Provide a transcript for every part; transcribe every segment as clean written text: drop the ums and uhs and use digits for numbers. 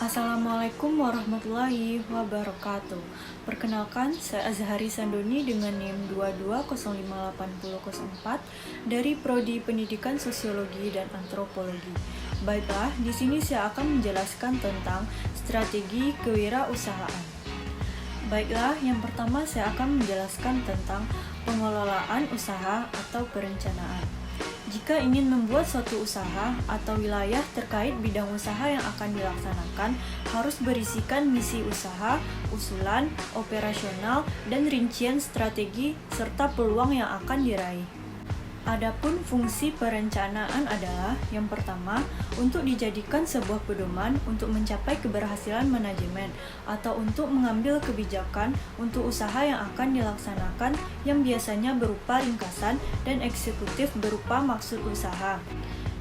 Assalamualaikum warahmatullahi wabarakatuh. Perkenalkan, saya Azhari Sandoni dengan NIM 22058004 dari Prodi Pendidikan Sosiologi dan Antropologi. Baiklah, di sini saya akan menjelaskan tentang strategi kewirausahaan. Baiklah, yang pertama saya akan menjelaskan tentang pengelolaan usaha atau perencanaan. Jika ingin membuat suatu usaha atau wilayah terkait bidang usaha yang akan dilaksanakan, harus berisikan misi usaha, usulan, operasional, dan rincian strategi serta peluang yang akan diraih. Adapun fungsi perencanaan adalah yang pertama, untuk dijadikan sebuah pedoman untuk mencapai keberhasilan manajemen atau untuk mengambil kebijakan untuk usaha yang akan dilaksanakan yang biasanya berupa ringkasan dan eksekutif berupa maksud usaha.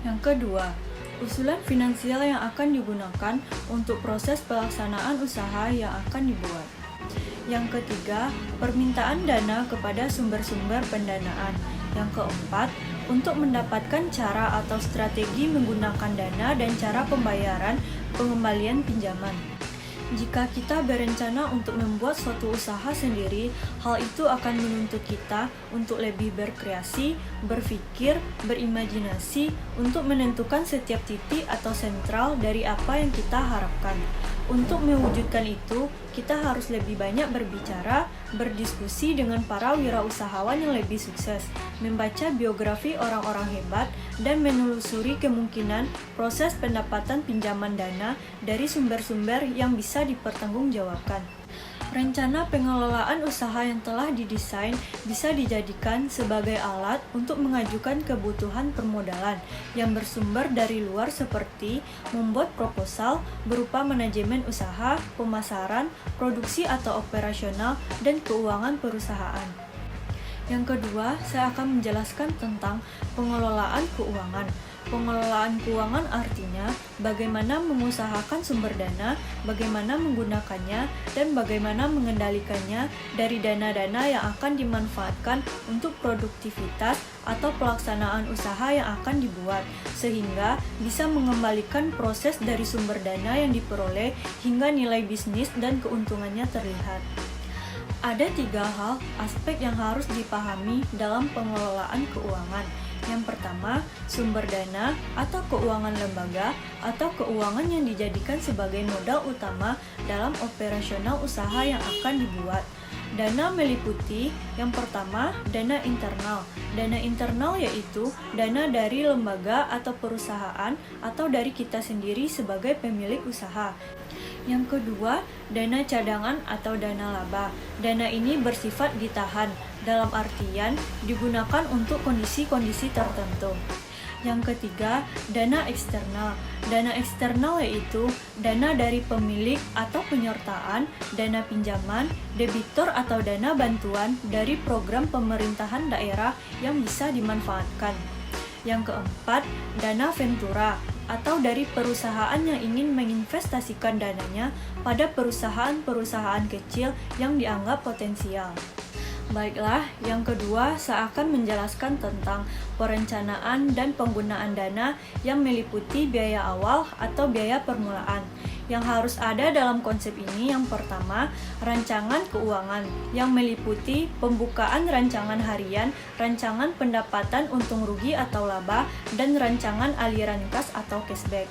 Yang kedua, usulan finansial yang akan digunakan untuk proses pelaksanaan usaha yang akan dibuat. Yang ketiga, permintaan dana kepada sumber-sumber pendanaan. Yang keempat, untuk mendapatkan cara atau strategi menggunakan dana dan cara pembayaran pengembalian pinjaman. Jika kita berencana untuk membuat suatu usaha sendiri, hal itu akan menuntut kita untuk lebih berkreasi, berpikir, berimajinasi untuk menentukan setiap titik atau sentral dari apa yang kita harapkan. Untuk mewujudkan itu, kita harus lebih banyak berbicara, berdiskusi dengan para wirausahawan yang lebih sukses, membaca biografi orang-orang hebat, dan menelusuri kemungkinan proses pendapatan pinjaman dana dari sumber-sumber yang bisa dipertanggungjawabkan. Rencana pengelolaan usaha yang telah didesain bisa dijadikan sebagai alat untuk mengajukan kebutuhan permodalan yang bersumber dari luar seperti membuat proposal berupa manajemen usaha, pemasaran, produksi atau operasional, dan keuangan perusahaan. Yang kedua, saya akan menjelaskan tentang pengelolaan keuangan. Pengelolaan keuangan artinya bagaimana mengusahakan sumber dana, bagaimana menggunakannya, dan bagaimana mengendalikannya dari dana-dana yang akan dimanfaatkan untuk produktivitas atau pelaksanaan usaha yang akan dibuat, sehingga bisa mengembalikan proses dari sumber dana yang diperoleh hingga nilai bisnis dan keuntungannya terlihat. Ada 3 hal aspek yang harus dipahami dalam pengelolaan keuangan. Yang pertama, sumber dana atau keuangan lembaga atau keuangan yang dijadikan sebagai modal utama dalam operasional usaha yang akan dibuat. Dana meliputi yang pertama, dana internal. Dana internal yaitu dana dari lembaga atau perusahaan atau dari kita sendiri sebagai pemilik usaha. Yang kedua, dana cadangan atau dana laba. Dana ini bersifat ditahan, dalam artian digunakan untuk kondisi-kondisi tertentu. Yang ketiga, dana eksternal. Dana eksternal yaitu dana dari pemilik atau penyertaan, dana pinjaman, debitur atau dana bantuan dari program pemerintahan daerah yang bisa dimanfaatkan. Yang keempat, dana ventura atau dari perusahaan yang ingin menginvestasikan dananya pada perusahaan-perusahaan kecil yang dianggap potensial. Baiklah, yang kedua saya akan menjelaskan tentang perencanaan dan penggunaan dana yang meliputi biaya awal atau biaya permulaan. Yang harus ada dalam konsep ini yang pertama, rancangan keuangan yang meliputi pembukaan rancangan harian, rancangan pendapatan untung rugi atau laba, dan rancangan aliran kas atau cashback.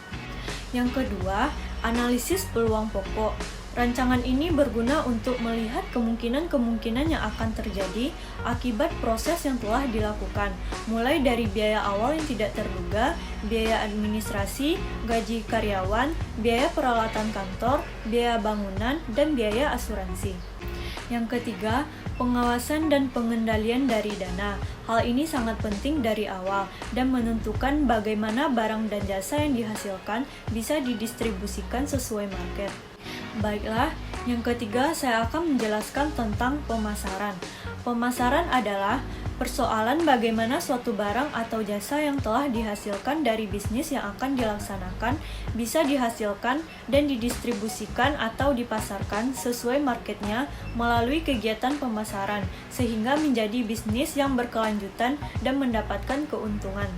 Yang kedua, analisis peluang pokok. Rancangan ini berguna untuk melihat kemungkinan-kemungkinan yang akan terjadi akibat proses yang telah dilakukan, mulai dari biaya awal yang tidak terduga, biaya administrasi, gaji karyawan, biaya peralatan kantor, biaya bangunan, dan biaya asuransi. Yang ketiga, pengawasan dan pengendalian dari dana. Hal ini sangat penting dari awal dan menentukan bagaimana barang dan jasa yang dihasilkan bisa didistribusikan sesuai market. Baiklah, yang ketiga saya akan menjelaskan tentang pemasaran. Pemasaran adalah persoalan bagaimana suatu barang atau jasa yang telah dihasilkan dari bisnis yang akan dilaksanakan bisa dihasilkan dan didistribusikan atau dipasarkan sesuai marketnya melalui kegiatan pemasaran, sehingga menjadi bisnis yang berkelanjutan dan mendapatkan keuntungan.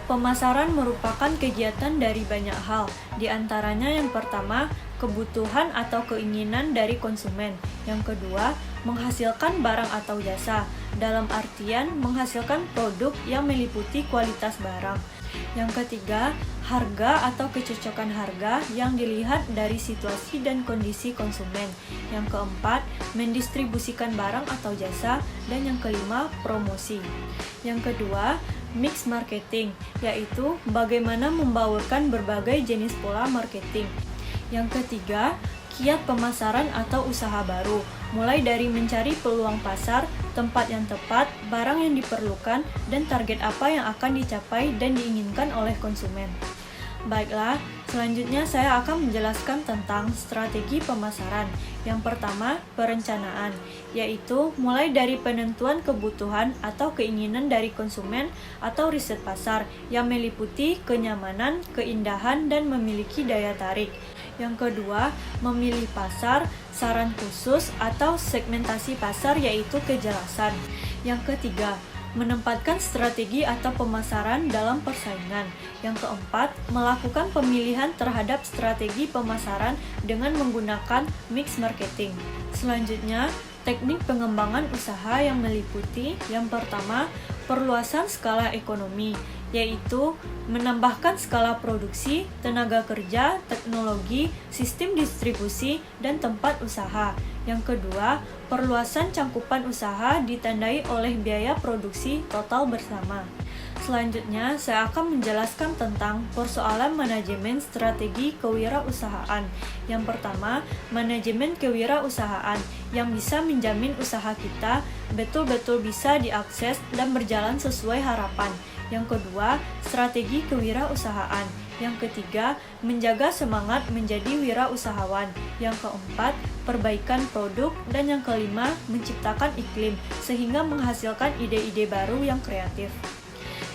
Pemasaran merupakan kegiatan dari banyak hal, di antaranya yang pertama, kebutuhan atau keinginan dari konsumen. Yang kedua, menghasilkan barang atau jasa, dalam artian menghasilkan produk yang meliputi kualitas barang. Yang ketiga, harga atau kecocokan harga yang dilihat dari situasi dan kondisi konsumen. Yang keempat, mendistribusikan barang atau jasa. Dan yang kelima, promosi. Yang kedua, mix marketing, yaitu bagaimana membaurkan berbagai jenis pola marketing. Yang ketiga, kiat pemasaran atau usaha baru, mulai dari mencari peluang pasar, tempat yang tepat, barang yang diperlukan, dan target apa yang akan dicapai dan diinginkan oleh konsumen. Baiklah, selanjutnya saya akan menjelaskan tentang strategi pemasaran. Yang pertama, perencanaan, yaitu mulai dari penentuan kebutuhan atau keinginan dari konsumen atau riset pasar yang meliputi kenyamanan, keindahan, dan memiliki daya tarik. Yang kedua, memilih pasar, saran khusus, atau segmentasi pasar, yaitu kejelasan. Yang ketiga, menempatkan strategi atau pemasaran dalam persaingan. Yang keempat, melakukan pemilihan terhadap strategi pemasaran dengan menggunakan mix marketing. Selanjutnya, teknik pengembangan usaha yang meliputi yang pertama, perluasan skala ekonomi, yaitu menambahkan skala produksi, tenaga kerja, teknologi, sistem distribusi, dan tempat usaha. Yang kedua, perluasan cangkupan usaha ditandai oleh biaya produksi total bersama. Selanjutnya, saya akan menjelaskan tentang persoalan manajemen strategi kewirausahaan. Yang pertama, manajemen kewirausahaan yang bisa menjamin usaha kita betul-betul bisa diakses dan berjalan sesuai harapan. Yang kedua, strategi kewirausahaan. Yang ketiga, menjaga semangat menjadi wirausahawan. Yang keempat, perbaikan produk. Dan yang kelima, menciptakan iklim sehingga menghasilkan ide-ide baru yang kreatif.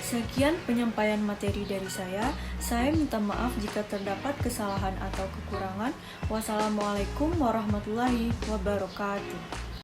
Sekian penyampaian materi dari saya. Saya minta maaf jika terdapat kesalahan atau kekurangan. Wassalamualaikum warahmatullahi wabarakatuh.